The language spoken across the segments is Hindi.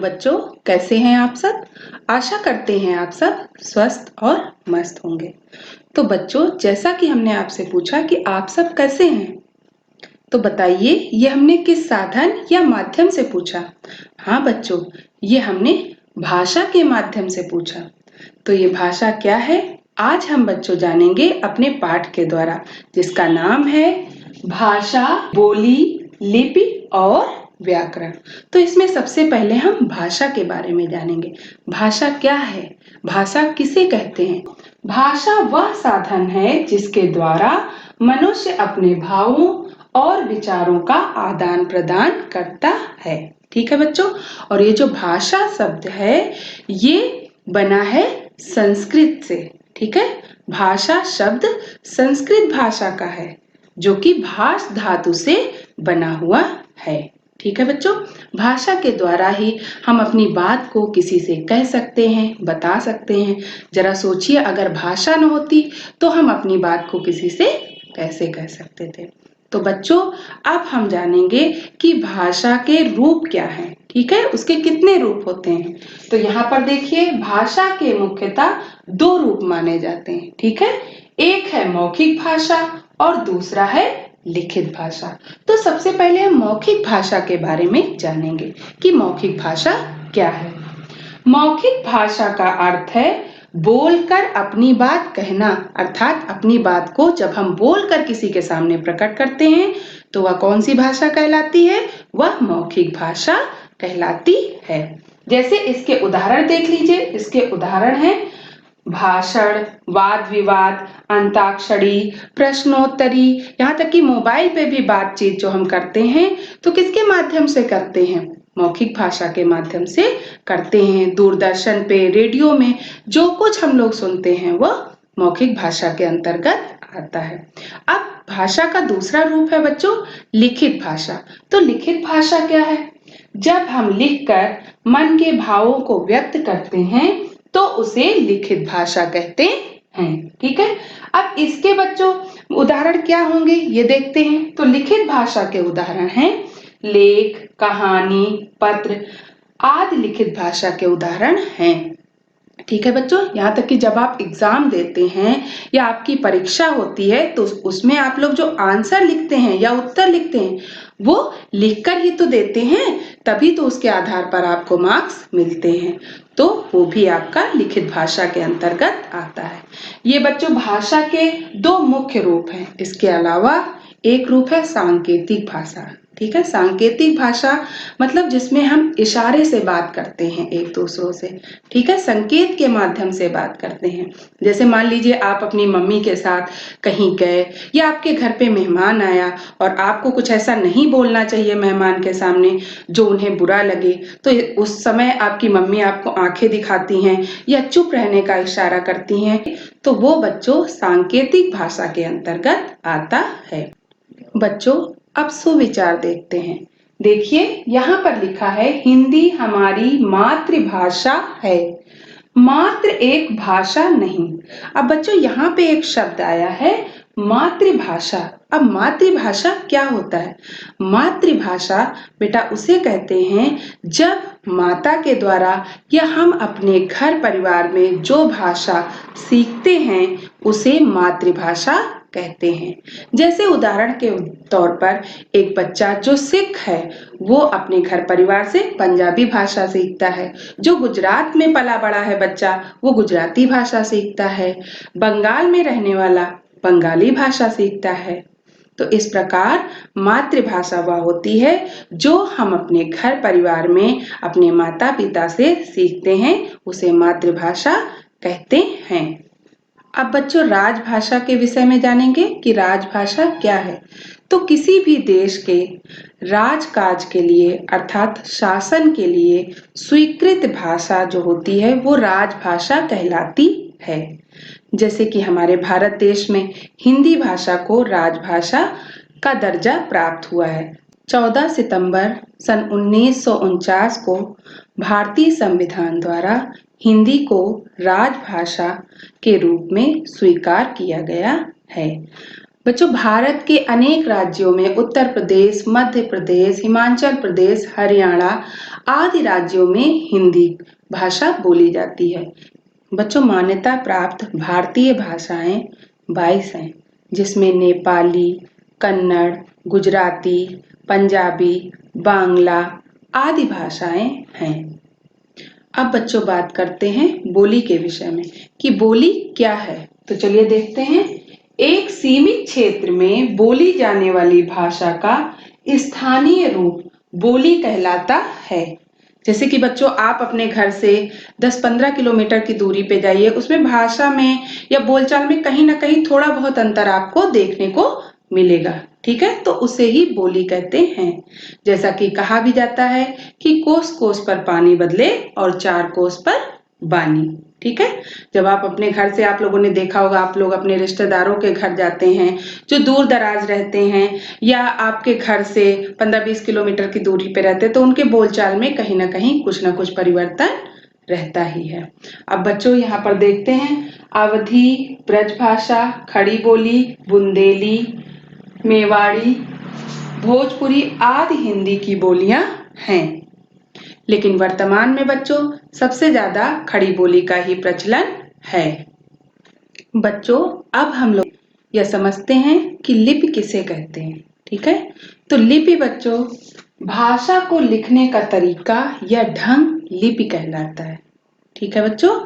बच्चों, कैसे हैं आप सब? आशा करते हैं आप सब स्वस्थ और मस्त होंगे। तो बच्चों, जैसा कि हमने आपसे पूछा कि आप सब कैसे हैं, तो बताइए ये हमने किस साधन या माध्यम से पूछा? हाँ बच्चों, ये हमने भाषा के माध्यम से पूछा। तो ये भाषा क्या है, आज हम बच्चों जानेंगे अपने पाठ के द्वारा, जिसका नाम है भाषा, बोली, लिपि और व्याकरण। तो इसमें सबसे पहले हम भाषा के बारे में जानेंगे। भाषा क्या है? भाषा किसे कहते हैं? भाषा वह साधन है जिसके द्वारा मनुष्य अपने भावों और विचारों का आदान प्रदान करता है। ठीक है बच्चों, और ये जो भाषा शब्द है ये बना है संस्कृत से। ठीक है, भाषा शब्द संस्कृत भाषा का है जो कि भाष धातु से बना हुआ है। ठीक है बच्चों, भाषा के द्वारा ही हम अपनी बात को किसी से कह सकते हैं, बता सकते हैं। जरा सोचिए, अगर भाषा न होती तो हम अपनी बात को किसी से कैसे कह सकते थे। तो बच्चों, अब हम जानेंगे कि भाषा के रूप क्या हैं। ठीक है, उसके कितने रूप होते हैं। तो यहाँ पर देखिए, भाषा के मुख्यतः दो रूप माने जाते हैं। ठीक है, एक है मौखिक भाषा और दूसरा है लिखित भाषा। तो सबसे पहले हम मौखिक भाषा के बारे में जानेंगे कि मौखिक भाषा क्या है। मौखिक भाषा का अर्थ है बोलकर अपनी बात कहना, अर्थात अपनी बात को जब हम बोलकर किसी के सामने प्रकट करते हैं तो वह कौन सी भाषा कहलाती है? वह मौखिक भाषा कहलाती है। जैसे इसके उदाहरण देख लीजिए। इसके उदाहरण हैं भाषण, वाद विवाद, अंताक्षरी, प्रश्नोत्तरी, यहाँ तक कि मोबाइल पे भी बातचीत जो हम करते हैं तो किसके माध्यम से करते हैं? मौखिक भाषा के माध्यम से करते हैं। दूरदर्शन पे, रेडियो में जो कुछ हम लोग सुनते हैं वह मौखिक भाषा के अंतर्गत आता है। अब भाषा का दूसरा रूप है बच्चों लिखित भाषा। तो लिखित भाषा क्या है? जब हम लिखकर मन के भावों को व्यक्त करते हैं तो उसे लिखित भाषा कहते हैं। ठीक है, अब इसके बच्चों उदाहरण क्या होंगे ये देखते हैं। तो लिखित भाषा के उदाहरण हैं लेख, कहानी, पत्र आदि लिखित भाषा के उदाहरण हैं। ठीक है बच्चों, यहाँ तक कि जब आप एग्जाम देते हैं या आपकी परीक्षा होती है तो उसमें आप लोग जो आंसर लिखते हैं या उत्तर लिखते हैं वो लिखकर ही तो देते हैं, तभी तो उसके आधार पर आपको मार्क्स मिलते हैं। तो वो भी आपका लिखित भाषा के अंतर्गत आता है। ये बच्चों भाषा के दो मुख्य रूप हैं। इसके अलावा एक रूप है सांकेतिक भाषा। ठीक है, सांकेतिक भाषा मतलब जिसमें हम इशारे से बात करते हैं एक दूसरों से। ठीक है, संकेत के माध्यम से बात करते हैं। जैसे मान लीजिए आप अपनी मम्मी के साथ कहीं गए या आपके घर पे मेहमान आया और आपको कुछ ऐसा नहीं बोलना चाहिए मेहमान के सामने जो उन्हें बुरा लगे, तो उस समय आपकी मम्मी आपको आंखें दिखाती हैं या चुप रहने का इशारा करती हैं, तो वो बच्चों सांकेतिक भाषा के अंतर्गत आता है। बच्चों, अब सुविचार देखते हैं। देखिए यहाँ पर लिखा है हिंदी हमारी मातृभाषा है, मात्र एक भाषा नहीं। अब बच्चों यहाँ पे एक शब्द आया है मातृभाषा। अब मातृभाषा क्या होता है? मातृभाषा बेटा उसे कहते हैं जब माता के द्वारा या हम अपने घर परिवार में जो भाषा सीखते हैं उसे मातृभाषा कहते हैं। जैसे उदाहरण के तौर पर एक बच्चा जो सिख है वो अपने घर परिवार से पंजाबी भाषा सीखता है। जो गुजरात में पला बड़ा है बच्चा वो गुजराती भाषा सीखता है। बंगाल में रहने वाला बंगाली भाषा सीखता है। तो इस प्रकार मातृभाषा वह होती है जो हम अपने घर परिवार में अपने माता पिता से सीखते हैं, उसे मातृभाषा कहते हैं। अब बच्चों राजभाषा के विषय में जानेंगे कि राजभाषा क्या है। तो किसी भी देश के राजकाज के लिए अर्थात शासन के लिए स्वीकृत भाषा जो होती है वो राजभाषा कहलाती है। जैसे कि हमारे भारत देश में हिंदी भाषा को राजभाषा का दर्जा प्राप्त हुआ है। 14 सितंबर सन 1949 को भारतीय संविधान द्वारा हिंदी को राजभाषा के रूप में स्वीकार किया गया है। बच्चों, भारत के अनेक राज्यों में उत्तर प्रदेश, मध्य प्रदेश, हिमाचल प्रदेश, हरियाणा आदि राज्यों में हिंदी भाषा बोली जाती है। बच्चों, मान्यता प्राप्त भारतीय भाषाएं 22 हैं, जिसमें नेपाली, कन्नड़, गुजराती, पंजाबी, बांग्ला आदि भाषाएं हैं। अब बच्चों बात करते हैं बोली के विषय में कि बोली क्या है। तो चलिए देखते हैं। एक सीमित क्षेत्र में बोली जाने वाली भाषा का स्थानीय रूप बोली कहलाता है। जैसे कि बच्चों, आप अपने घर से 10-15 किलोमीटर की दूरी पे जाइए, उसमें भाषा में या बोलचाल में कहीं ना कहीं थोड़ा बहुत अंतर आपको देखने को मिलेगा। ठीक है, तो उसे ही बोली कहते हैं। जैसा कि कहा भी जाता है कि कोस कोस पर पानी बदले और 4 कोस पर बानी। ठीक है, जब आप अपने घर से, आप लोगों ने देखा होगा, आप लोग अपने रिश्तेदारों के घर जाते हैं जो दूर दराज रहते हैं या आपके घर से 15-20 किलोमीटर की दूरी पे रहते हैं, तो उनके बोलचाल में कहीं ना कहीं कुछ ना कुछ परिवर्तन रहता ही है। अब बच्चों यहाँ पर देखते हैं, अवधी, ब्रजभाषा, खड़ी बोली, बुंदेली, मेवाड़ी, भोजपुरी आदि हिंदी की बोलियां हैं। लेकिन वर्तमान में बच्चों सबसे ज्यादा खड़ी बोली का ही प्रचलन है। बच्चों, अब हम लोग यह समझते हैं कि लिपि किसे कहते हैं। ठीक है, तो लिपि बच्चों भाषा को लिखने का तरीका या ढंग लिपि कहलाता है। ठीक है बच्चों,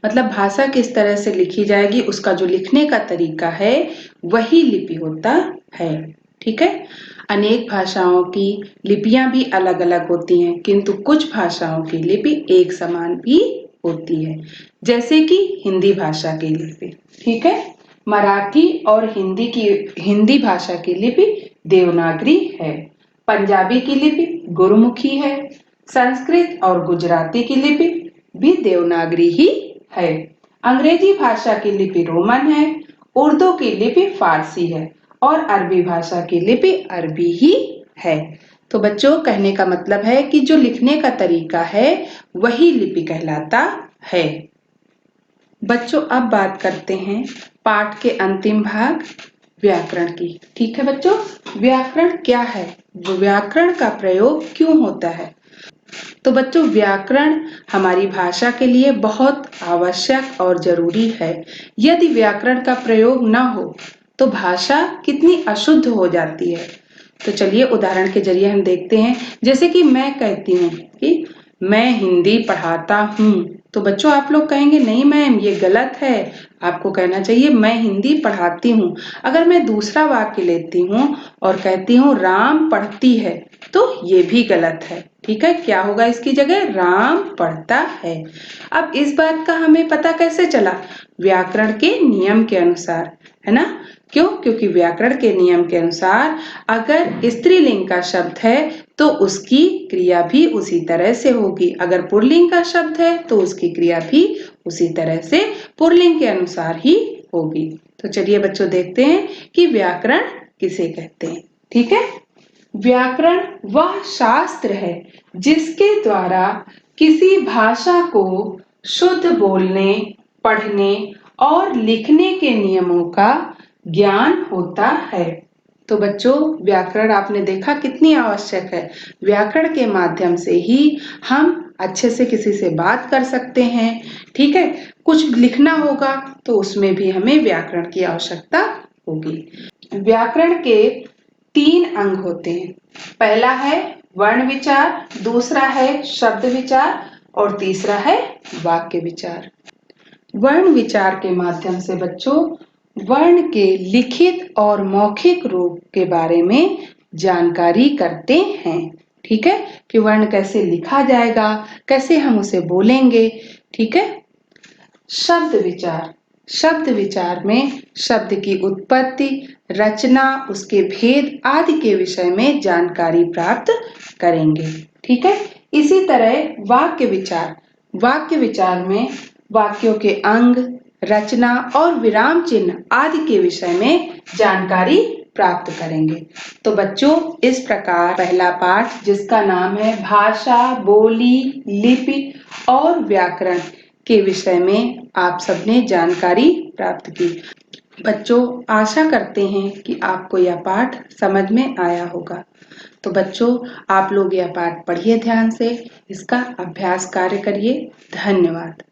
मतलब भाषा किस तरह से लिखी जाएगी, उसका जो लिखने का तरीका है वही लिपि होता है। ठीक है, अनेक भाषाओं की लिपियां भी अलग अलग होती हैं, किंतु कुछ भाषाओं की लिपि एक समान भी होती है, जैसे कि हिंदी भाषा की लिपि। ठीक है, मराठी और हिंदी भाषा की लिपि देवनागरी है। पंजाबी की लिपि गुरुमुखी है। संस्कृत और गुजराती की लिपि भी देवनागरी ही है। अंग्रेजी भाषा की लिपि रोमन है। उर्दू की लिपि फारसी है और अरबी भाषा की लिपि अरबी ही है। तो बच्चों, कहने का मतलब है कि जो लिखने का तरीका है वही लिपि कहलाता है। बच्चों, अब बात करते हैं पाठ के अंतिम भाग व्याकरण की। ठीक है बच्चों, व्याकरण क्या है, व्याकरण का प्रयोग क्यों होता है। तो बच्चों, व्याकरण हमारी भाषा के लिए बहुत आवश्यक और जरूरी है। यदि व्याकरण का प्रयोग न हो तो भाषा कितनी अशुद्ध हो जाती है। तो चलिए उदाहरण के जरिए हम देखते हैं। जैसे कि मैं कहती हूँ कि मैं हिंदी पढ़ाता हूँ, तो बच्चों आप लोग कहेंगे नहीं मैम ये गलत है, आपको कहना चाहिए मैं हिंदी पढ़ाती हूँ। अगर मैं दूसरा वाक्य लेती हूँ और कहती हूँ राम पढ़ती है, तो ये भी गलत है। ठीक है, क्या होगा इसकी जगह, राम पढ़ता है। अब इस बात का हमें पता कैसे चला, व्याकरण के नियम के अनुसार, है ना। क्यों, क्योंकि व्याकरण के नियम के अनुसार अगर स्त्रीलिंग का शब्द है तो उसकी क्रिया भी उसी तरह से होगी, अगर पुल्लिंग का शब्द है तो उसकी क्रिया भी उसी तरह से पुल्लिंग के अनुसार ही होगी। तो चलिए बच्चों देखते हैं कि व्याकरण किसे कहते हैं। ठीक है, व्याकरण वह शास्त्र है जिसके द्वारा किसी भाषा को शुद्ध बोलने, पढ़ने और लिखने के नियमों का ज्ञान होता है। तो बच्चों, व्याकरण आपने देखा कितनी आवश्यक है। व्याकरण के माध्यम से ही हम अच्छे से किसी से बात कर सकते हैं। ठीक है, कुछ लिखना होगा तो उसमें भी हमें व्याकरण की आवश्यकता होगी। व्याकरण के 3 अंग होते हैं। पहला है वर्ण विचार, दूसरा है शब्द विचार और तीसरा है वाक्य विचार। वर्ण विचार के माध्यम से बच्चों वर्ण के लिखित और मौखिक रूप के बारे में जानकारी करते हैं। ठीक है, कि वर्ण कैसे लिखा जाएगा, कैसे हम उसे बोलेंगे। ठीक है, शब्द विचार, शब्द विचार में शब्द की उत्पत्ति, रचना, उसके भेद आदि के विषय में जानकारी प्राप्त करेंगे। ठीक है, इसी तरह वाक्य विचार, वाक्य विचार में वाक्यों के अंग, रचना और विराम चिन्ह आदि के विषय में जानकारी प्राप्त करेंगे। तो बच्चों, इस प्रकार पहला पाठ जिसका नाम है भाषा, बोली, लिपि और व्याकरण के विषय में आप सबने जानकारी प्राप्त की। बच्चों, आशा करते हैं कि आपको यह पाठ समझ में आया होगा। तो बच्चों, आप लोग यह पाठ पढ़िए ध्यान से, इसका अभ्यास कार्य करिए। धन्यवाद।